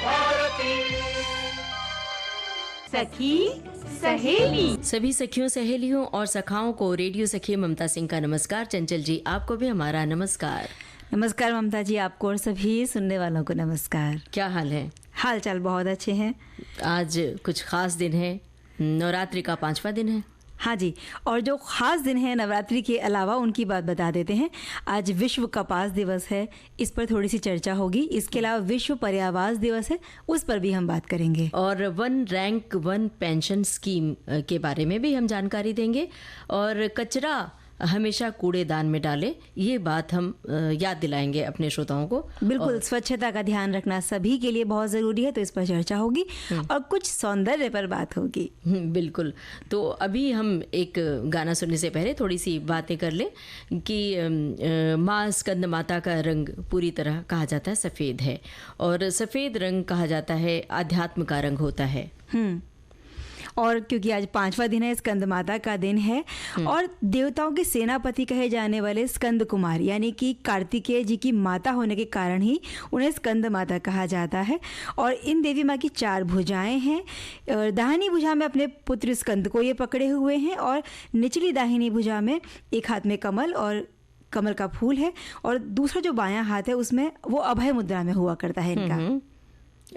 भारती। सखी सहेली। सभी सखियों, सहेलियों और सखाओं को रेडियो सखी ममता सिंह का नमस्कार। चंचल जी, आपको भी हमारा नमस्कार। नमस्कार ममता जी, आपको और सभी सुनने वालों को नमस्कार। क्या हाल है? हाल चाल बहुत अच्छे हैं। आज कुछ खास दिन है, नवरात्रि का 5वां दिन है। हाँ जी, और जो खास दिन है नवरात्रि के अलावा उनकी बात बता देते हैं। आज विश्व कपास दिवस है, इस पर थोड़ी सी चर्चा होगी। इसके अलावा विश्व पर्यावास दिवस है, उस पर भी हम बात करेंगे। और 1 रैंक 1 पेंशन स्कीम के बारे में भी हम जानकारी देंगे। और कचरा हमेशा कूड़ेदान में डालें, ये बात हम याद दिलाएंगे अपने श्रोताओं को। बिल्कुल, स्वच्छता का ध्यान रखना सभी के लिए बहुत ज़रूरी है, तो इस पर चर्चा होगी और कुछ सौंदर्य पर बात होगी। बिल्कुल। तो अभी हम एक गाना सुनने से पहले थोड़ी सी बातें कर लें कि माँ स्कंद माता का रंग पूरी तरह कहा जाता है सफ़ेद है, और सफ़ेद रंग कहा जाता है आध्यात्म का रंग होता है। और क्योंकि आज 5वां दिन है, स्कंद माता का दिन है, और देवताओं के सेनापति कहे जाने वाले स्कंद कुमार यानी कि कार्तिकेय जी की माता होने के कारण ही उन्हें स्कंद माता कहा जाता है। और इन देवी माँ की 4 भुजाएं हैं। दाहिनी भुजा में अपने पुत्र स्कंद को ये पकड़े हुए हैं, और निचली दाहिनी भुजा में एक हाथ में कमल और कमल का फूल है, और दूसरा जो बायां हाथ है उसमें वो अभय मुद्रा में हुआ करता है इनका।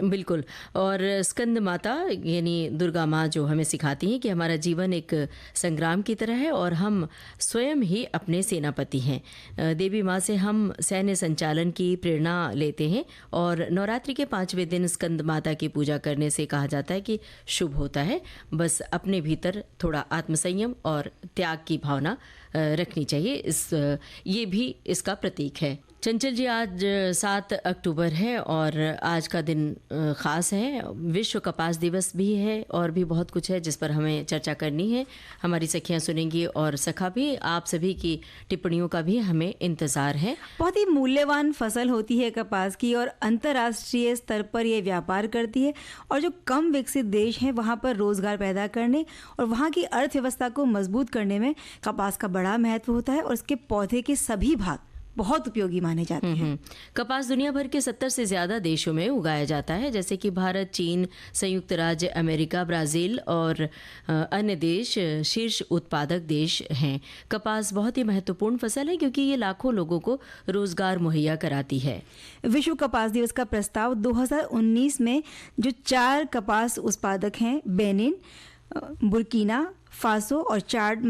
बिल्कुल। और स्कंद माता यानी दुर्गा माँ जो हमें सिखाती हैं कि हमारा जीवन एक संग्राम की तरह है और हम स्वयं ही अपने सेनापति हैं। देवी माँ से हम सैन्य संचालन की प्रेरणा लेते हैं, और नवरात्रि के 5वें दिन स्कंद माता की पूजा करने से कहा जाता है कि शुभ होता है। बस अपने भीतर थोड़ा आत्मसंयम और त्याग की भावना रखनी चाहिए। ये भी इसका प्रतीक है। चंचल जी, आज 7 अक्टूबर है और आज का दिन ख़ास है। विश्व कपास दिवस भी है और भी बहुत कुछ है जिस पर हमें चर्चा करनी है। हमारी सखियां सुनेंगी और सखा भी। आप सभी की टिप्पणियों का भी हमें इंतज़ार है। बहुत ही मूल्यवान फसल होती है कपास की, और अंतर्राष्ट्रीय स्तर पर यह व्यापार करती है, और जो कम विकसित देश हैं वहाँ पर रोजगार पैदा करने और वहाँ की अर्थव्यवस्था को मजबूत करने में कपास का बड़ा महत्व होता है, और इसके पौधे के सभी भाग बहुत उपयोगी माने जाते हैं। कपास दुनिया भर के 70 से ज़्यादा देशों में उगाया जाता है, जैसे कि भारत, चीन, संयुक्त राज्य अमेरिका, ब्राज़ील और अन्य देश शीर्ष उत्पादक देश हैं। कपास बहुत ही महत्वपूर्ण फसल है क्योंकि ये लाखों लोगों को रोजगार मुहैया कराती है। विश्व कपास दिवस का प्रस्ताव 2019 में जो 4 कपास उत्पादक हैं, बेनिन, बुर्किना फासो और चाड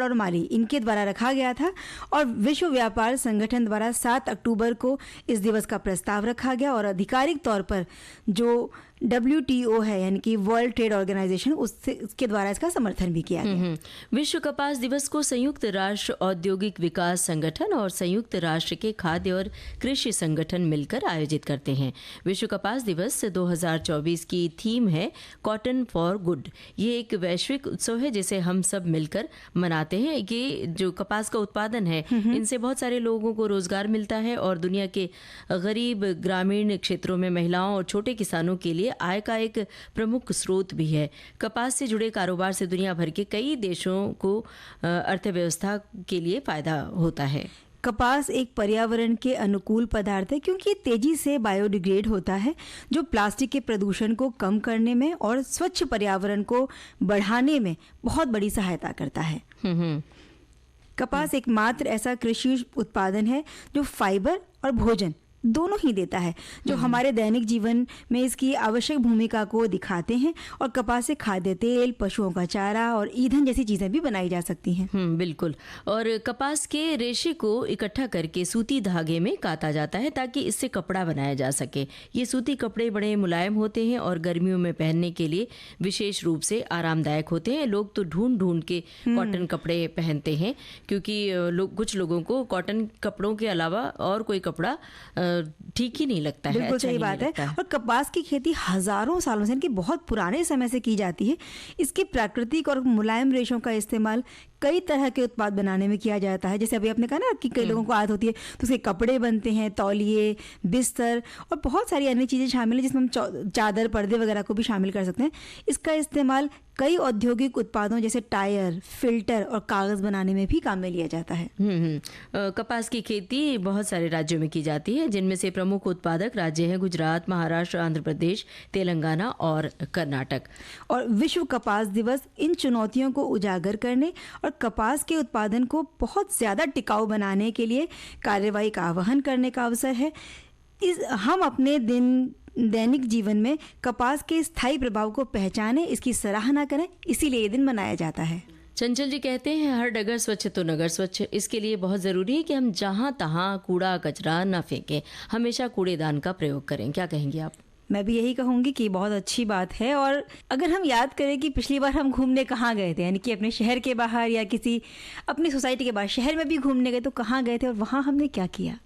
और माली, इनके द्वारा रखा गया था, और विश्व व्यापार संगठन द्वारा 7 अक्टूबर को इस दिवस का प्रस्ताव रखा गया, और आधिकारिक तौर पर जो WTO है यानी कि वर्ल्ड ट्रेड ऑर्गेनाइजेशन, उसके द्वारा इसका समर्थन भी किया गया। विश्व कपास दिवस को संयुक्त राष्ट्र औद्योगिक विकास संगठन और संयुक्त राष्ट्र के खाद्य और कृषि संगठन मिलकर आयोजित करते हैं। विश्व कपास दिवस 2024 की थीम है कॉटन फॉर गुड। ये एक वैश्विक उत्सव है जिसे हम सब मिलकर मनाते हैं। ये जो कपास का उत्पादन है, इनसे बहुत सारे लोगों को रोजगार मिलता है, और दुनिया के गरीब ग्रामीण क्षेत्रों में महिलाओं और छोटे किसानों के लिए आय का एक प्रमुख स्रोत भी है। कपास से जुड़े कारोबार से दुनिया भर के कई देशों को अर्थव्यवस्था के लिए फायदा होता है। कपास एक पर्यावरण के अनुकूल पदार्थ है क्योंकि ये तेजी से बायोडिग्रेड होता है, जो प्लास्टिक के प्रदूषण को कम करने में और स्वच्छ पर्यावरण को बढ़ाने में बहुत बड़ी सहायता करता है। कपास एकमात्र ऐसा कृषि उत्पादन है जो फाइबर और भोजन दोनों ही देता है, जो हमारे दैनिक जीवन में इसकी आवश्यक भूमिका को दिखाते हैं, और कपास से खाद्य तेल, पशुओं का चारा और ईंधन जैसी चीजें भी बनाई जा सकती हैं। बिल्कुल। और कपास के रेशे को इकट्ठा करके सूती धागे में काता जाता है ताकि इससे कपड़ा बनाया जा सके। ये सूती कपड़े बड़े मुलायम होते हैं और गर्मियों में पहनने के लिए विशेष रूप से आरामदायक होते हैं। लोग तो ढूंढ ढूंढ के कॉटन कपड़े पहनते हैं क्योंकि कुछ लोगों को कॉटन कपड़ों के अलावा और कोई कपड़ा ठीक ही नहीं लगता है। बिल्कुल सही बात है। और कपास की खेती हजारों सालों से, इनकी बहुत पुराने समय से की जाती है। इसके प्राकृतिक और मुलायम रेशों का इस्तेमाल कई तरह के उत्पाद बनाने में किया जाता है। जैसे अभी आपने कहा ना कि कई लोगों को आदत होती है, तो उसके कपड़े बनते हैं, तौलिए, बिस्तर और बहुत सारी अन्य चीज़ें शामिल हैं, जिसमें हम चादर, पर्दे वगैरह को भी शामिल कर सकते हैं। इसका इस्तेमाल कई औद्योगिक उत्पादों जैसे टायर, फिल्टर और कागज़ बनाने में भी काम में लिया जाता है। कपास की खेती बहुत सारे राज्यों में की जाती है, जिनमें इनमें से प्रमुख उत्पादक राज्य हैं गुजरात, महाराष्ट्र, आंध्र प्रदेश, तेलंगाना और कर्नाटक। और विश्व कपास दिवस इन चुनौतियों को उजागर करने और कपास के उत्पादन को बहुत ज़्यादा टिकाऊ बनाने के लिए कार्रवाई का आह्वान करने का अवसर है। हम अपने दैनिक जीवन में कपास के स्थायी प्रभाव को पहचानें, इसकी सराहना करें, इसीलिए ये दिन मनाया जाता है। चंचल जी कहते हैं हर डगर स्वच्छ तो नगर स्वच्छ। इसके लिए बहुत ज़रूरी है कि हम जहाँ तहाँ कूड़ा कचरा न फेंकें, हमेशा कूड़ेदान का प्रयोग करें। क्या कहेंगे आप? मैं भी यही कहूँगी कि बहुत अच्छी बात है। और अगर हम याद करें कि पिछली बार हम घूमने कहाँ गए थे, यानी कि अपने शहर के बाहर या किसी अपनी सोसाइटी के बाहर, शहर में भी घूमने गए तो कहाँ गए थे और वहाँ हमने क्या किया?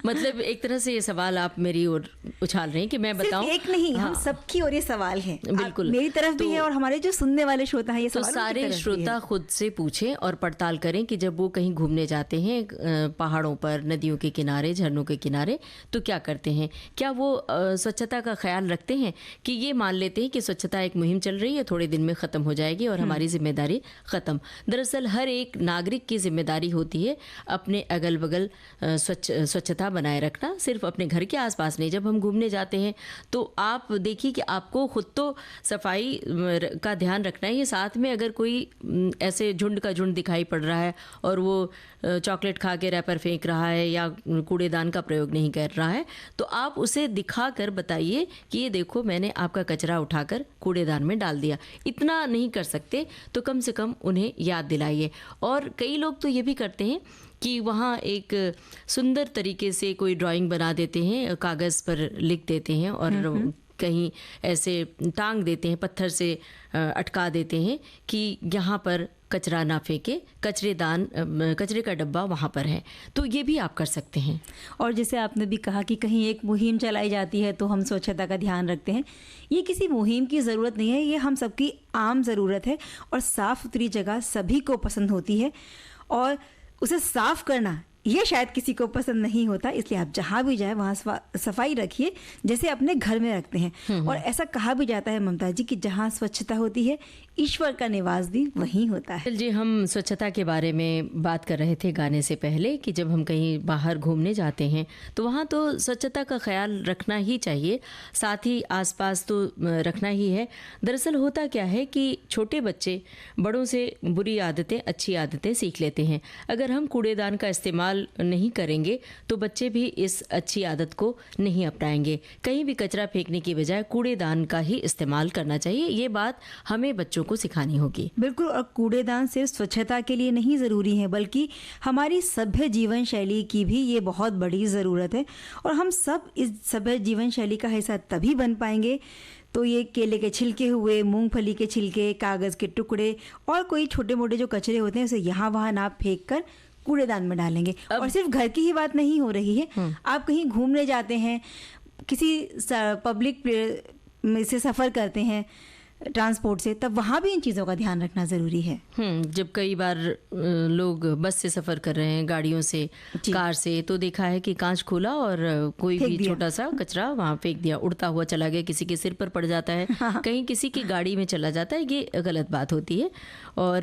मतलब एक तरह से ये सवाल आप मेरी ओर उछाल रहे हैं कि मैं बताऊं? एक नहीं, हम सबकी और ये सवाल है। बिल्कुल, मेरी तरफ भी है और हमारे जो सुनने वाले श्रोता हैं ये तो सारे श्रोता खुद से पूछें और पड़ताल करें कि जब वो कहीं घूमने जाते हैं पहाड़ों पर, नदियों के किनारे, झरनों के किनारे, तो क्या करते हैं? क्या वो स्वच्छता का ख्याल रखते हैं कि ये मान लेते हैं कि स्वच्छता एक मुहिम चल रही है, थोड़े दिन में ख़त्म हो जाएगी और हमारी जिम्मेदारी ख़त्म? दरअसल हर एक नागरिक की जिम्मेदारी होती है अपने अगल बगल स्वच्छता बनाए रखना, सिर्फ अपने घर के आसपास नहीं। जब हम घूमने जाते हैं तो आप देखिए कि आपको खुद तो सफाई का ध्यान रखना है, ये साथ में अगर कोई ऐसे झुंड का झुंड दिखाई पड़ रहा है और वो चॉकलेट खा के रैपर फेंक रहा है या कूड़ेदान का प्रयोग नहीं कर रहा है, तो आप उसे दिखा कर बताइए कि ये देखो मैंने आपका कचरा उठाकर कूड़ेदान में डाल दिया। इतना नहीं कर सकते तो कम से कम उन्हें याद दिलाइए। और कई लोग तो ये भी करते हैं कि वहाँ एक सुंदर तरीके से कोई ड्राइंग बना देते हैं, कागज़ पर लिख देते हैं और कहीं ऐसे टांग देते हैं, पत्थर से अटका देते हैं कि यहाँ पर कचरा ना फेंके, कचरे का डब्बा वहाँ पर है। तो ये भी आप कर सकते हैं। और जैसे आपने भी कहा कि कहीं एक मुहिम चलाई जाती है तो हम स्वच्छता का ध्यान रखते हैं, ये किसी मुहिम की ज़रूरत नहीं है, ये हम सबकी आम ज़रूरत है। और साफ़ सुथरी जगह सभी को पसंद होती है और उसे साफ़ करना ये शायद किसी को पसंद नहीं होता। इसलिए आप जहाँ भी जाए वहाँ सफाई रखिए जैसे अपने घर में रखते हैं। और ऐसा कहा भी जाता है ममता जी कि जहाँ स्वच्छता होती है ईश्वर का निवास भी वहीं होता है। जी, हम स्वच्छता के बारे में बात कर रहे थे गाने से पहले कि जब हम कहीं बाहर घूमने जाते हैं तो वहाँ तो स्वच्छता का ख्याल रखना ही चाहिए, साथ ही आसपास तो रखना ही है। दरअसल होता क्या है कि छोटे बच्चे बड़ों से बुरी आदतें, अच्छी आदतें सीख लेते हैं। अगर हम कूड़ेदान का इस्तेमाल नहीं करेंगे तो बच्चे भी इस अच्छी आदत को नहीं अपनाएंगे। कहीं भी कचरा फेंकने की बजाय कूड़ेदान का ही इस्तेमाल करना चाहिए। ये बात हमें बच्चों को सिखानी होगी। बिल्कुल। और कूड़ेदान सिर्फ स्वच्छता के लिए नहीं ज़रूरी है बल्कि हमारी सभ्य जीवन शैली की भी ये बहुत बड़ी ज़रूरत है। और हम सब इस सभ्य जीवन शैली का हिस्सा तभी बन पाएंगे तो ये केले के छिलके हुए, मूंगफली के छिलके, कागज़ के टुकड़े और कोई छोटे मोटे जो कचरे होते हैं उसे यहाँ वहाँ ना फेंक कर कूड़ेदान में डालेंगे। और सिर्फ घर की ही बात नहीं हो रही है, आप कहीं घूमने जाते हैं, किसी पब्लिक से सफ़र करते हैं ट्रांसपोर्ट से, तब वहाँ भी इन चीज़ों का ध्यान रखना ज़रूरी है। जब कई बार लोग बस से सफ़र कर रहे हैं, गाड़ियों से, कार से, तो देखा है कि कांच खोला और कोई भी छोटा सा कचरा वहाँ फेंक दिया, उड़ता हुआ चला गया, किसी के सिर पर पड़ जाता है, कहीं किसी की गाड़ी में चला जाता है। ये गलत बात होती है। और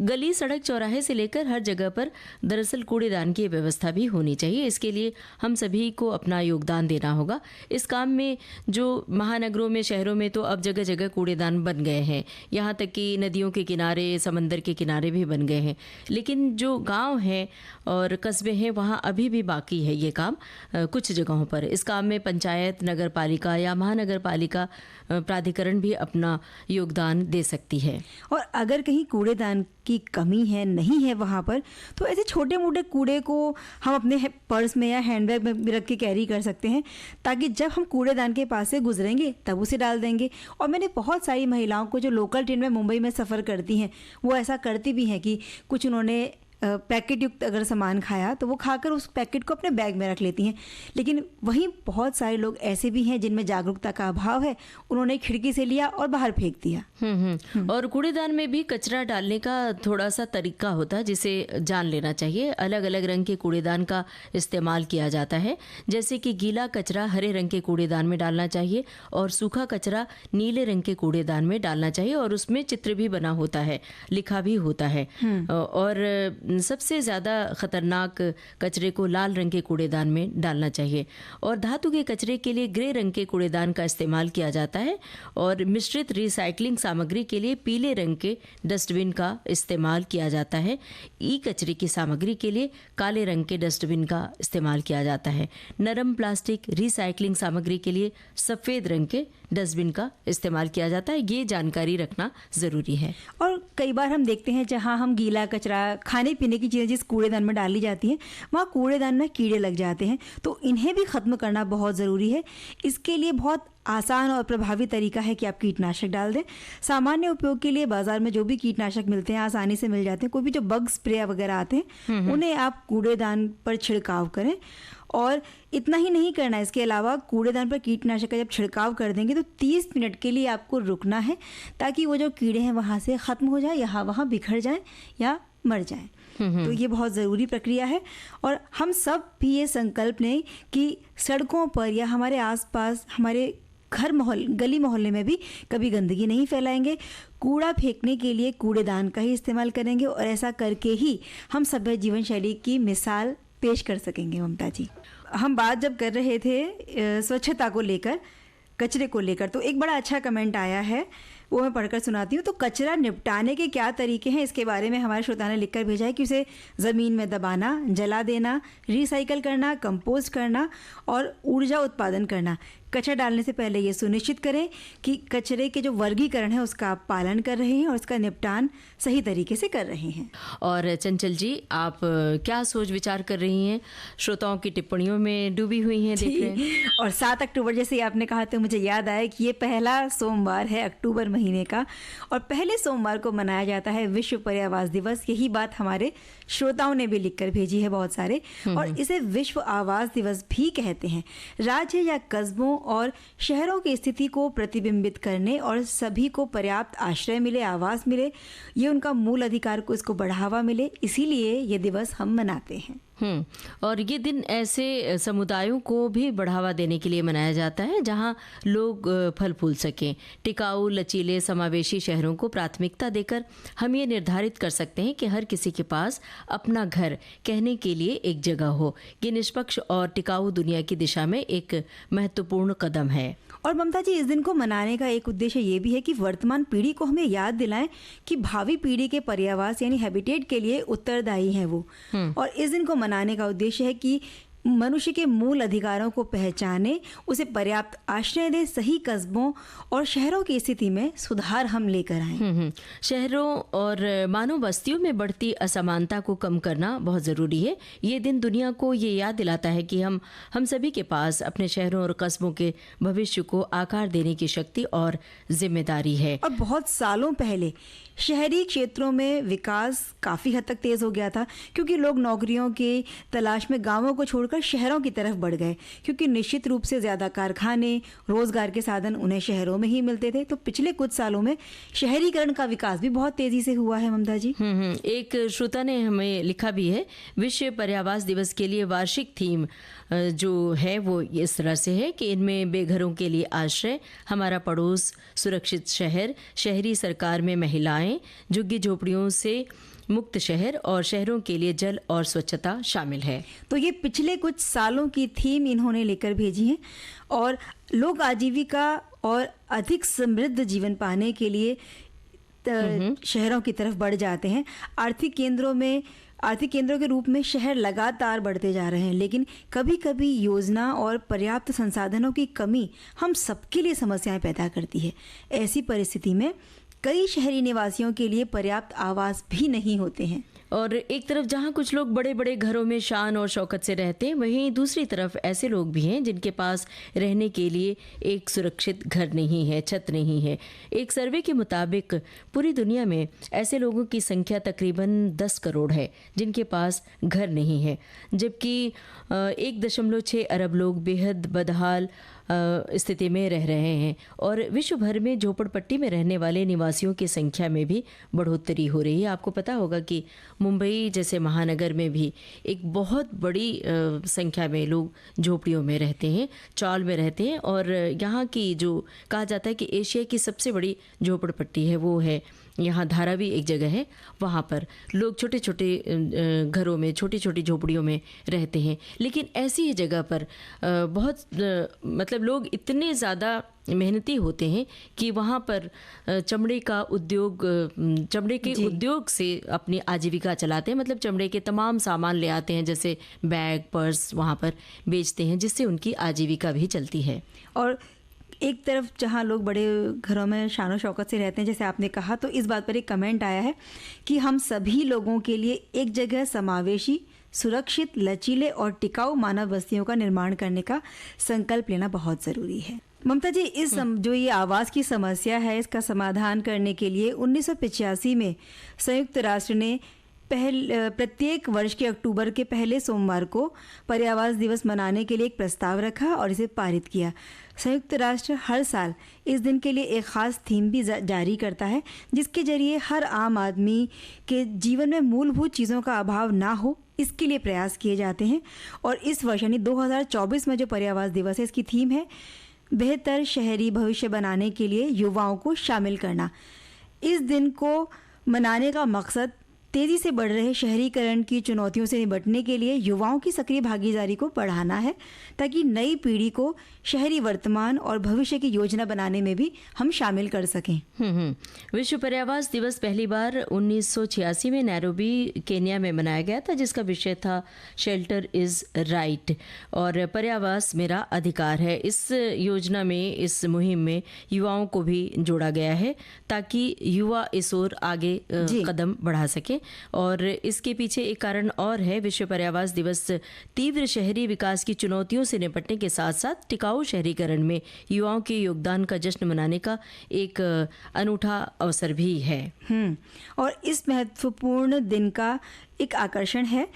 गली, सड़क, चौराहे से लेकर हर जगह पर दरअसल कूड़ेदान की व्यवस्था भी होनी चाहिए। इसके लिए हम सभी को अपना योगदान देना होगा। इस काम में जो महानगरों में, शहरों में तो अब जगह जगह कूड़ेदान बन गए हैं, यहाँ तक कि नदियों के किनारे, समंदर के किनारे भी बन गए हैं। लेकिन जो गांव हैं और कस्बे हैं वहाँ अभी भी बाकी है ये काम कुछ जगहों पर। इस काम में पंचायत, नगर पालिका या महानगर पालिका प्राधिकरण भी अपना योगदान दे सकती है। और अगर कहीं कूड़ेदान की कमी है, नहीं है वहाँ पर, तो ऐसे छोटे मोटे कूड़े को हम अपने पर्स में या हैंडबैग में रख के कैरी कर सकते हैं ताकि जब हम कूड़ेदान के पास से गुजरेंगे तब उसे डाल देंगे। और मैंने बहुत सारी महिलाओं को जो लोकल ट्रेन में मुंबई में सफ़र करती हैं वो ऐसा करती भी हैं कि कुछ उन्होंने पैकेट युक्त अगर सामान खाया तो वो खाकर उस पैकेट को अपने बैग में रख लेती हैं। लेकिन वहीं बहुत सारे लोग ऐसे भी हैं जिनमें जागरूकता का अभाव है, उन्होंने खिड़की से लिया और बाहर फेंक दिया। और कूड़ेदान में भी कचरा डालने का थोड़ा सा तरीका होता है जिसे जान लेना चाहिए। अलग अलग रंग के कूड़ेदान का इस्तेमाल किया जाता है, जैसे कि गीला कचरा हरे रंग के कूड़ेदान में डालना चाहिए और सूखा कचरा नीले रंग के कूड़ेदान में डालना चाहिए। और उसमें चित्र भी बना होता है, लिखा भी होता है। और सबसे ज़्यादा ख़तरनाक कचरे को लाल रंग के कूड़ेदान में डालना चाहिए और धातु के कचरे के लिए ग्रे रंग के कूड़ेदान का इस्तेमाल किया जाता है और मिश्रित रिसाइकलिंग सामग्री के लिए पीले रंग के डस्टबिन का इस्तेमाल किया जाता है। ई कचरे की सामग्री के लिए काले रंग के डस्टबिन का इस्तेमाल किया जाता है। नरम प्लास्टिक रिसाइकलिंग सामग्री के लिए सफ़ेद रंग के डस्टबिन का इस्तेमाल किया जाता है। ये जानकारी रखना ज़रूरी है। और कई बार हम देखते हैं जहाँ हम गीला कचरा, खाने पीने की चीज़ें जिस कूड़ेदान में डाली जाती हैं वहाँ कूड़ेदान में कीड़े लग जाते हैं, तो इन्हें भी ख़त्म करना बहुत ज़रूरी है। इसके लिए बहुत आसान और प्रभावी तरीका है कि आप कीटनाशक डाल दें। सामान्य उपयोग के लिए बाजार में जो भी कीटनाशक मिलते हैं आसानी से मिल जाते हैं। कोई भी जो बग स्प्रे वगैरह आते हैं उन्हें आप कूड़ेदान पर छिड़काव करें। और इतना ही नहीं करना है, इसके अलावा कूड़ेदान पर कीटनाशक का जब छिड़काव कर देंगे तो 30 मिनट के लिए आपको रुकना है ताकि वो जो कीड़े हैं वहाँ से ख़त्म हो जाए, यहाँ वहाँ बिखर जाएं या मर जाएं। तो ये बहुत ज़रूरी प्रक्रिया है और हम सब भी ये संकल्प लें कि सड़कों पर या हमारे आसपास, हमारे घर गली मोहल्ले में भी कभी गंदगी नहीं फैलाएंगे। कूड़ा फेंकने के लिए कूड़ेदान का ही इस्तेमाल करेंगे और ऐसा करके ही हम सभ्य जीवन शैली की मिसाल पेश कर सकेंगे। ममता जी, हम बात जब कर रहे थे स्वच्छता को लेकर, कचरे को लेकर, तो एक बड़ा अच्छा कमेंट आया है, वो मैं पढ़कर सुनाती हूँ। तो कचरा निपटाने के क्या तरीके हैं, इसके बारे में हमारे श्रोता ने लिखकर भेजा है कि उसे ज़मीन में दबाना, जला देना, रिसाइकल करना, कंपोस्ट करना और ऊर्जा उत्पादन करना। कचरा डालने से पहले ये सुनिश्चित करें कि कचरे के जो वर्गीकरण है उसका आप पालन कर रहे हैं और उसका निपटान सही तरीके से कर रहे हैं। और चंचल जी, आप क्या सोच विचार कर रही हैं? श्रोताओं की टिप्पणियों में डूबी हुई हैं, देख रहे हैं। और 7 अक्टूबर जैसे आपने कहा तो मुझे याद आया कि ये पहला सोमवार है अक्टूबर महीने का और पहले सोमवार को मनाया जाता है विश्व पर्यावरण दिवस। यही बात हमारे श्रोताओं ने भी लिखकर भेजी है बहुत सारे। और इसे विश्व आवास दिवस भी कहते हैं। राज्य या कस्बों और शहरों की स्थिति को प्रतिबिंबित करने और सभी को पर्याप्त आश्रय मिले, आवास मिले, ये उनका मूल अधिकार को इसको बढ़ावा मिले, इसीलिए ये दिवस हम मनाते हैं। और ये दिन ऐसे समुदायों को भी बढ़ावा देने के लिए मनाया जाता है जहां लोग फल फूल सकें। टिकाऊ, लचीले, समावेशी शहरों को प्राथमिकता देकर हम ये निर्धारित कर सकते हैं कि हर किसी के पास अपना घर कहने के लिए एक जगह हो। ये निष्पक्ष और टिकाऊ दुनिया की दिशा में एक महत्वपूर्ण कदम है। और ममता जी, इस दिन को मनाने का एक उद्देश्य ये भी है कि वर्तमान पीढ़ी को हमें याद दिलाएं कि भावी पीढ़ी के पर्यावास यानी हैबिटेट के लिए उत्तरदायी हैं वो। और इस दिन को मनाने का उद्देश्य है कि मनुष्य के मूल अधिकारों को पहचाने, उसे पर्याप्त आश्रय दे, सही कस्बों और शहरों की स्थिति में सुधार हम लेकर आएं। शहरों और मानव बस्तियों में बढ़ती असमानता को कम करना बहुत ज़रूरी है। ये दिन दुनिया को ये याद दिलाता है कि हम सभी के पास अपने शहरों और कस्बों के भविष्य को आकार देने की शक्ति और जिम्मेदारी है। और बहुत सालों पहले शहरी क्षेत्रों में विकास काफ़ी हद तक तेज़ हो गया था क्योंकि लोग नौकरियों के तलाश में गांवों को छोड़कर शहरों की तरफ बढ़ गए, क्योंकि निश्चित रूप से ज़्यादा कारखाने, रोज़गार के साधन उन्हें शहरों में ही मिलते थे। तो पिछले कुछ सालों में शहरीकरण का विकास भी बहुत तेज़ी से हुआ है। ममता जी, एक श्रोता ने हमें लिखा भी है, विश्व पर्यावरण दिवस के लिए वार्षिक थीम जो है वो इस तरह से है कि इनमें बेघरों के लिए आश्रय, हमारा पड़ोस, सुरक्षित शहर, शहरी सरकार में महिलाएं, झुग्गी झोपड़ियों से मुक्त शहर और शहरों के लिए जल और स्वच्छता शामिल है। तो ये पिछले कुछ सालों की थीम इन्होंने लेकर भेजी है और लोग आजीविका और अधिक समृद्ध जीवन पाने के लिए शहरों की तरफ बढ़ जाते हैं। आर्थिक केंद्रों के रूप में शहर लगातार बढ़ते जा रहे हैं, लेकिन कभी कभी योजना और पर्याप्त संसाधनों की कमी हम सबके लिए समस्याएं पैदा करती है। ऐसी परिस्थिति में कई शहरी निवासियों के लिए पर्याप्त आवास भी नहीं होते हैं। और एक तरफ जहाँ कुछ लोग बड़े बड़े घरों में शान और शौकत से रहते हैं, वहीं दूसरी तरफ ऐसे लोग भी हैं जिनके पास रहने के लिए एक सुरक्षित घर नहीं है, छत नहीं है। एक सर्वे के मुताबिक पूरी दुनिया में ऐसे लोगों की संख्या तकरीबन 10 करोड़ है जिनके पास घर नहीं है, जबकि 1.6 अरब लोग बेहद बदहाल स्थिति में रह रहे हैं। और विश्व भर में झोपड़पट्टी में रहने वाले निवासियों की संख्या में भी बढ़ोतरी हो रही है। आपको पता होगा कि मुंबई जैसे महानगर में भी एक बहुत बड़ी संख्या में लोग झोपड़ियों में रहते हैं, चौल में रहते हैं। और यहाँ की जो कहा जाता है कि एशिया की सबसे बड़ी झोपड़पट्टी है वो है यहाँ धारावी एक जगह है, वहाँ पर लोग छोटे छोटे घरों में, छोटी छोटी झोपड़ियों में रहते हैं। लेकिन ऐसी ही जगह पर बहुत मतलब लोग इतने ज़्यादा मेहनती होते हैं कि वहाँ पर चमड़े के उद्योग से अपनी आजीविका चलाते हैं। मतलब चमड़े के तमाम सामान ले आते हैं, जैसे बैग, पर्स, वहाँ पर बेचते हैं, जिससे उनकी आजीविका भी चलती है। और एक तरफ जहाँ लोग बड़े घरों में शान शौकत से रहते हैं, जैसे आपने कहा, तो इस बात पर एक कमेंट आया है कि हम सभी लोगों के लिए एक जगह समावेशी, सुरक्षित, लचीले और टिकाऊ मानव बस्तियों का निर्माण करने का संकल्प लेना बहुत ज़रूरी है। ममता जी, जो ये आवास की समस्या है, इसका समाधान करने के लिए 1985 में संयुक्त राष्ट्र ने प्रत्येक वर्ष के अक्टूबर के पहले सोमवार को पर्यावास दिवस मनाने के लिए एक प्रस्ताव रखा और इसे पारित किया। संयुक्त राष्ट्र हर साल इस दिन के लिए एक ख़ास थीम भी जारी करता है, जिसके जरिए हर आम आदमी के जीवन में मूलभूत चीज़ों का अभाव ना हो, इसके लिए प्रयास किए जाते हैं। और इस वर्ष यानी 2024 में जो पर्यावास दिवस है, इसकी थीम है बेहतर शहरी भविष्य बनाने के लिए युवाओं को शामिल करना। इस दिन को मनाने का मकसद तेज़ी से बढ़ रहे शहरीकरण की चुनौतियों से निपटने के लिए युवाओं की सक्रिय भागीदारी को बढ़ाना है, ताकि नई पीढ़ी को शहरी वर्तमान और भविष्य की योजना बनाने में भी हम शामिल कर सकें। विश्व पर्यावास दिवस पहली बार 1986 में नैरोबी, केन्या में मनाया गया था, जिसका विषय था शेल्टर इज़ राइट और पर्यावास मेरा अधिकार है। इस योजना में, इस मुहिम में युवाओं को भी जोड़ा गया है, ताकि युवा इस ओर आगे कदम बढ़ा सके। और इसके पीछे एक कारण और है। विश्व पर्यावास दिवस तीव्र शहरी विकास की चुनौतियों से निपटने के साथ साथ टिकाऊ शहरीकरण में युवाओं के योगदान का जश्न मनाने का एक अनूठा अवसर भी है। और इस महत्वपूर्ण दिन का एक आकर्षण है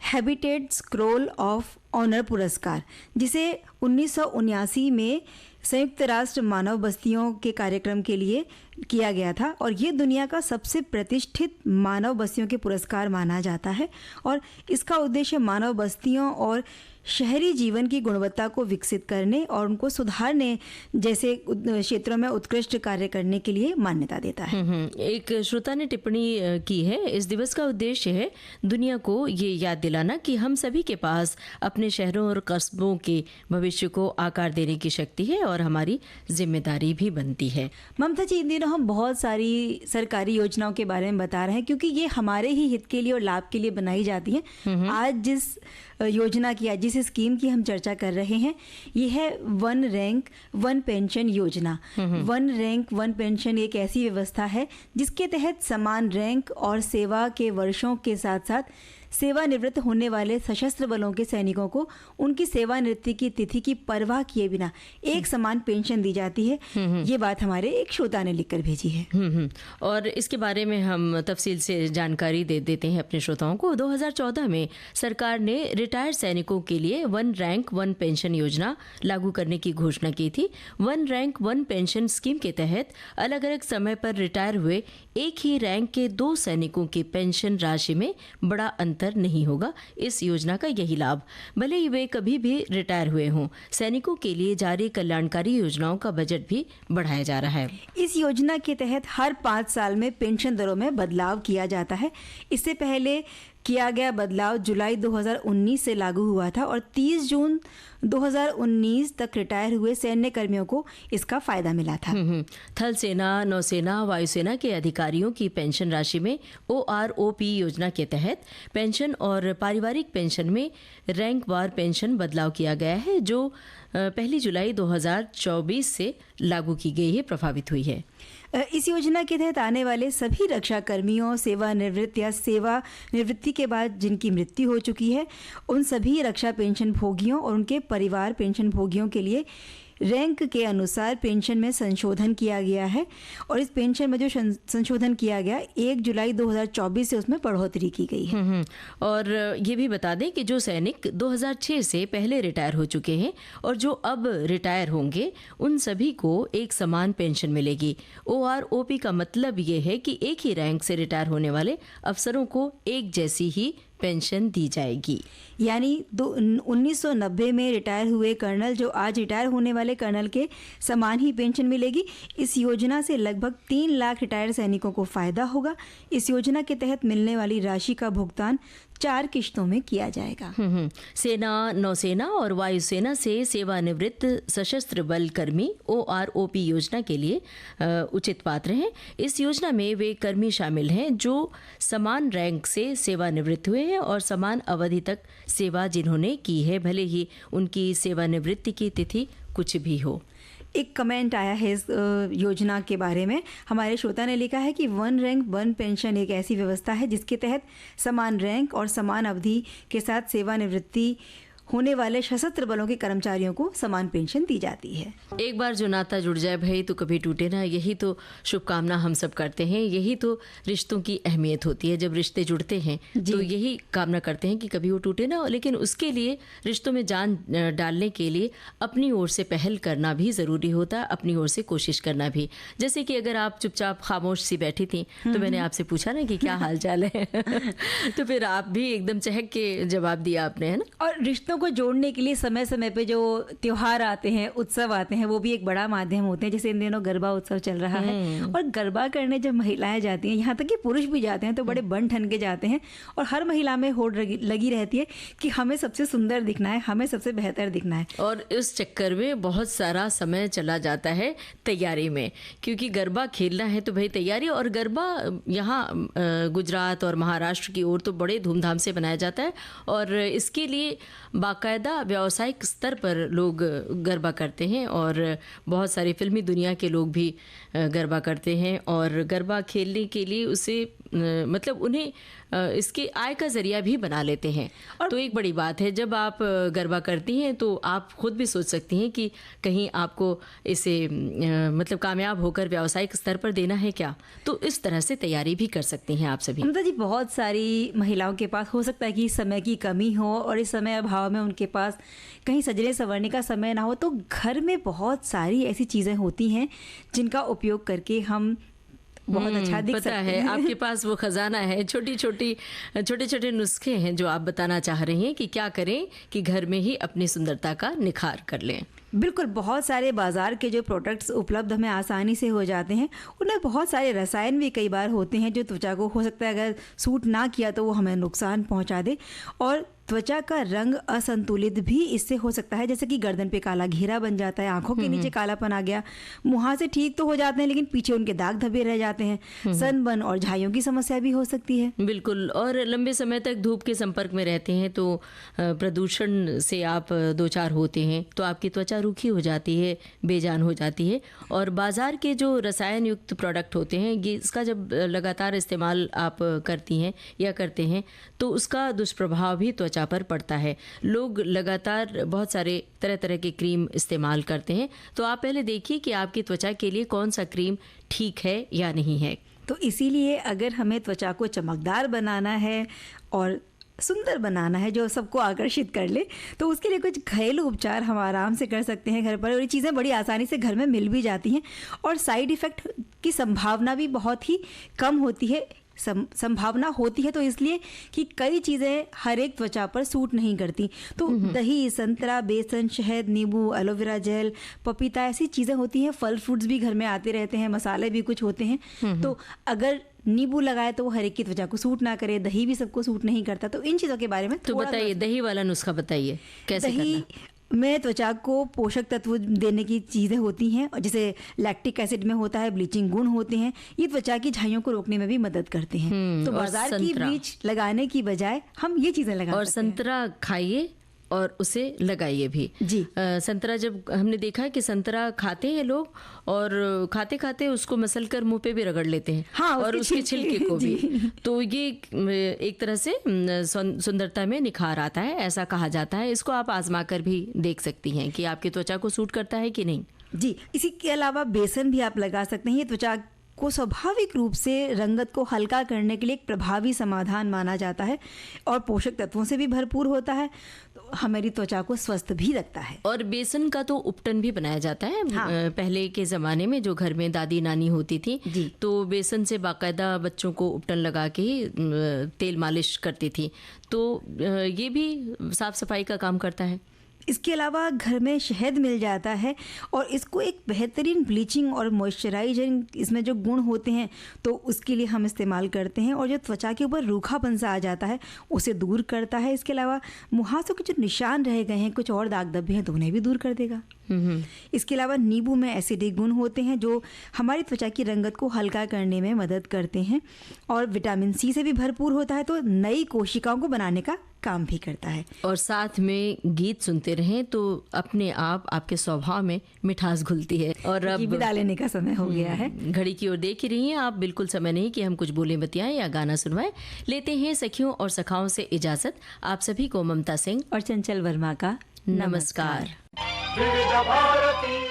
हैबिटेट स्क्रॉल ऑफ ऑनर पुरस्कार, जिसे 1979 में संयुक्त राष्ट्र मानव बस्तियों के कार्यक्रम के लिए किया गया था। और ये दुनिया का सबसे प्रतिष्ठित मानव बस्तियों के पुरस्कार माना जाता है। और इसका उद्देश्य मानव बस्तियों और शहरी जीवन की गुणवत्ता को विकसित करने और उनको सुधारने जैसे क्षेत्रों में उत्कृष्ट कार्य करने के लिए मान्यता देता है। एक श्रोता ने टिप्पणी की है, इस दिवस का उद्देश्य है दुनिया को ये याद दिलाना कि हम सभी के पास अपने शहरों और कस्बों के भविष्य को आकार देने की शक्ति है और हमारी जिम्मेदारी भी बनती है। ममता जी, इन दिनों हम बहुत सारी सरकारी योजनाओं के बारे में बता रहे हैं, क्योंकि ये हमारे ही हित के लिए और लाभ के लिए बनाई जाती हैं। आज जिस योजना की, जिस स्कीम की हम चर्चा कर रहे हैं, ये है वन रैंक वन पेंशन योजना। वन रैंक वन पेंशन एक ऐसी व्यवस्था है जिसके तहत समान रैंक और सेवा के वर्षों के साथ साथ सेवानिवृत्त होने वाले सशस्त्र बलों के सैनिकों को उनकी सेवानिवृत्ति की तिथि की परवाह किए बिना एक समान पेंशन दी जाती है। ये बात हमारे एक श्रोता ने लिखकर भेजी है। और इसके बारे में हम तफसील से जानकारी दे देते हैं अपने श्रोताओं को। 2014 में सरकार ने रिटायर्ड सैनिकों के लिए वन रैंक वन पेंशन योजना लागू करने की घोषणा की थी। One rank one pension scheme के तहत अलग अलग समय पर रिटायर हुए एक ही रैंक के 2 सैनिकों की पेंशन राशि में बड़ा अंतर नहीं होगा। इस योजना का यही लाभ, भले ही वे कभी भी रिटायर हुए हों। सैनिकों के लिए जारी कल्याणकारी योजनाओं का बजट भी बढ़ाया जा रहा है। इस योजना के तहत हर 5 साल में पेंशन दरों में बदलाव किया जाता है। इससे पहले किया गया बदलाव जुलाई 2019 से लागू हुआ था और 30 जून 2019 तक रिटायर हुए सैन्य कर्मियों को इसका फायदा मिला था। थल सेना, नौसेना, वायुसेना के अधिकारियों की पेंशन राशि में OROP योजना के तहत पेंशन और पारिवारिक पेंशन में रैंकवार पेंशन बदलाव किया गया है, जो 1 जुलाई 2024 से लागू की गई है, प्रभावित हुई है। इस योजना के तहत आने वाले सभी रक्षा कर्मियों, सेवानिवृत्त या सेवानिवृत्ति के बाद जिनकी मृत्यु हो चुकी है, उन सभी रक्षा पेंशन भोगियों और उनके परिवार पेंशन भोगियों के लिए रैंक के अनुसार पेंशन में संशोधन किया गया है। और इस पेंशन में जो संशोधन किया गया 1 जुलाई 2024 से उसमें बढ़ोतरी की गई है। और ये भी बता दें कि जो सैनिक 2006 से पहले रिटायर हो चुके हैं और जो अब रिटायर होंगे, उन सभी को एक समान पेंशन मिलेगी। OROP का मतलब ये है कि एक ही रैंक से रिटायर होने वाले अफसरों को एक जैसी ही पेंशन दी जाएगी। यानी 1990 में रिटायर हुए कर्नल जो आज रिटायर होने वाले कर्नल के समान ही पेंशन मिलेगी। इस योजना से लगभग 3 लाख रिटायर्ड सैनिकों को फायदा होगा। इस योजना के तहत मिलने वाली राशि का भुगतान 4 किश्तों में किया जाएगा। सेना, नौसेना और वायुसेना से सेवानिवृत्त सशस्त्र बल कर्मी OROP योजना के लिए उचित पात्र हैं। इस योजना में वे कर्मी शामिल हैं जो समान रैंक से सेवानिवृत्त हुए हैं और समान अवधि तक सेवा जिन्होंने की है, भले ही उनकी सेवानिवृत्ति की तिथि कुछ भी हो। एक कमेंट आया है इस योजना के बारे में। हमारे श्रोता ने लिखा है कि 1 रैंक 1 पेंशन एक ऐसी व्यवस्था है जिसके तहत समान रैंक और समान अवधि के साथ सेवानिवृत्ति होने वाले सशस्त्र बलों के कर्मचारियों को समान पेंशन दी जाती है। एक बार जो नाता जुड़ जाए भाई तो कभी टूटे ना, यही तो शुभकामना हम सब करते हैं। यही तो रिश्तों की अहमियत होती है। जब रिश्ते जुड़ते हैं तो यही कामना करते हैं कि कभी वो टूटे ना, लेकिन उसके लिए रिश्तों में जान डालने के लिए अपनी ओर से पहल करना भी ज़रूरी होता है, अपनी ओर से कोशिश करना भी। जैसे कि अगर आप चुपचाप खामोश सी बैठी थी तो मैंने आपसे पूछा ना कि क्या हाल चाल है तो फिर आप भी एकदम चहक के जवाब दिया आपने, है ना। और रिश्तों को जोड़ने के लिए समय समय पे जो त्योहार आते हैं, उत्सव आते हैं, वो भी एक बड़ा माध्यम होते हैं। जैसे इन दिनों गरबा उत्सव चल रहा है और गरबा करने जब महिलाएं जाती हैं, यहाँ तक कि पुरुष भी जाते हैं, तो बड़े बन ठन के जाते हैं और हर महिला में होड़ लगी रहती है कि हमें सबसे सुंदर दिखना है, हमें सबसे बेहतर दिखना है। और इस चक्कर में बहुत सारा समय चला जाता है तैयारी में, क्योंकि गरबा खेलना है तो भाई तैयारी। और गरबा यहाँ गुजरात और महाराष्ट्र की ओर तो बड़े धूमधाम से बनाया जाता है और इसके लिए बाकायदा व्यावसायिक स्तर पर लोग गरबा करते हैं और बहुत सारी फिल्मी दुनिया के लोग भी गरबा करते हैं और गरबा खेलने के लिए उसे मतलब उन्हें इसके आय का जरिया भी बना लेते हैं। और तो एक बड़ी बात है, जब आप गरबा करती हैं तो आप खुद भी सोच सकती हैं कि कहीं आपको इसे मतलब कामयाब होकर व्यावसायिक स्तर पर देना है क्या, तो इस तरह से तैयारी भी कर सकती हैं आप सभी। ममता जी, बहुत सारी महिलाओं के पास हो सकता है कि समय की कमी हो और इस समय अभाव में उनके पास कहीं सजने संवरने का समय ना हो, तो घर में बहुत सारी ऐसी चीज़ें होती हैं जिनका उपयोग करके हम बहुत अच्छा दिख पता सकते है हैं। आपके पास वो खजाना है, छोटे छोटे नुस्खे हैं जो आप बताना चाह रही हैं कि क्या करें कि घर में ही अपनी सुंदरता का निखार कर लें। बिल्कुल, बहुत सारे बाजार के जो प्रोडक्ट्स उपलब्ध हमें आसानी से हो जाते हैं, उनमें बहुत सारे रसायन भी कई बार होते हैं जो त्वचा को हो सकता है अगर सूट ना किया तो वो हमें नुकसान पहुंचा दे। और त्वचा का रंग असंतुलित भी इससे हो सकता है, जैसे कि गर्दन पे काला घेरा बन जाता है, आंखों के नीचे कालापन आ गया, मुहासे ठीक तो हो जाते हैं लेकिन पीछे उनके दाग धब्बे रह जाते हैं, सनबर्न और झाइयों की समस्या भी हो सकती है। बिल्कुल, और लंबे समय तक धूप के संपर्क में रहते हैं तो प्रदूषण से आप दो चार होते हैं तो आपकी त्वचा रूखी हो जाती है, बेजान हो जाती है। और बाजार के जो रसायन युक्त प्रोडक्ट होते हैं, ये इसका जब लगातार इस्तेमाल आप करती हैं या करते हैं तो उसका दुष्प्रभाव भी त्वचा पर पड़ता है। लोग लगातार बहुत सारे तरह तरह के क्रीम इस्तेमाल करते हैं, तो आप पहले देखिए कि आपकी त्वचा के लिए कौन सा क्रीम ठीक है या नहीं है। तो इसीलिए अगर हमें त्वचा को चमकदार बनाना है और सुंदर बनाना है जो सबको आकर्षित कर ले, तो उसके लिए कुछ घरेलू उपचार हम आराम से कर सकते हैं घर पर, और ये चीज़ें बड़ी आसानी से घर में मिल भी जाती हैं और साइड इफ़ेक्ट की संभावना भी बहुत ही कम होती है। संभावना होती है तो इसलिए कि कई चीज़ें हर एक त्वचा पर सूट नहीं करती। तो दही, संतरा, बेसन, शहद, नींबू, एलोवेरा जेल, पपीता, ऐसी चीज़ें होती हैं। फल फ्रूट्स भी घर में आते रहते हैं, मसाले भी कुछ होते हैं। तो अगर नींबू लगाए तो वो हर एक की त्वचा को सूट ना करे, दही भी सबको सूट नहीं करता। तो इन चीज़ों के बारे में तो बताइए, दही वाला नुस्खा बताइए कैसे दही करना? में त्वचा को पोषक तत्व देने की चीज़ें होती हैं, और जैसे लैक्टिक एसिड में होता है, ब्लीचिंग गुण होते हैं, ये त्वचा की झाइयों को रोकने में भी मदद करते हैं। तो और बाजार की संतरा। ब्लीच लगाने की बजाय हम ये चीज़ें लगा और सकते हैं। संतरा खाइए और उसे लगाइए भी। जी। संतरा, जब हमने देखा है कि संतरा खाते हैं लोग और खाते खाते उसको मसल कर मुंह पे भी रगड़ लेते हैं। हाँ, और उसके उसके छिलके को जी। भी। तो ये एक तरह से सुंदरता में निखार आता है, ऐसा कहा जाता है। इसको आप आजमा कर भी देख सकती हैं कि आपकी त्वचा को सूट करता है कि नहीं। जी, इसी के अलावा बेसन भी आप लगा सकते हैं। ये त्वचा को स्वाभाविक रूप से रंगत को हल्का करने के लिए एक प्रभावी समाधान माना जाता है और पोषक तत्वों से भी भरपूर होता है, तो हमारी त्वचा को स्वस्थ भी रखता है। और बेसन का तो उपटन भी बनाया जाता है। हाँ। पहले के ज़माने में जो घर में दादी नानी होती थी जी। तो बेसन से बाकायदा बच्चों को उपटन लगा के ही तेल मालिश करती थी, तो ये भी साफ सफाई का काम करता है। इसके अलावा घर में शहद मिल जाता है और इसको एक बेहतरीन ब्लीचिंग और मॉइस्चराइजिंग इसमें जो गुण होते हैं तो उसके लिए हम इस्तेमाल करते हैं, और जो त्वचा के ऊपर रूखापन सा आ जाता है उसे दूर करता है। इसके अलावा मुहासों के जो निशान रह गए हैं, कुछ और दाग धब्बे हैं, तो उन्हें भी दूर कर देगा। इसके अलावा नींबू में एसिडिक गुण होते हैं जो हमारी त्वचा की रंगत को हल्का करने में मदद करते हैं, और विटामिन सी से भी भरपूर होता है, तो नई कोशिकाओं को बनाने का काम भी करता है। और साथ में गीत सुनते रहें तो अपने आप आपके स्वभाव में मिठास घुलती है। और अब विदा लेने का समय हो गया है। घड़ी की ओर देख ही रही हैं आप, बिल्कुल समय नहीं कि हम कुछ बोले बतियाएं या गाना सुनवाएं। लेते हैं सखियों और सखाओं से इजाजत। आप सभी को ममता सिंह और चंचल वर्मा का नमस्कार। विविध भारती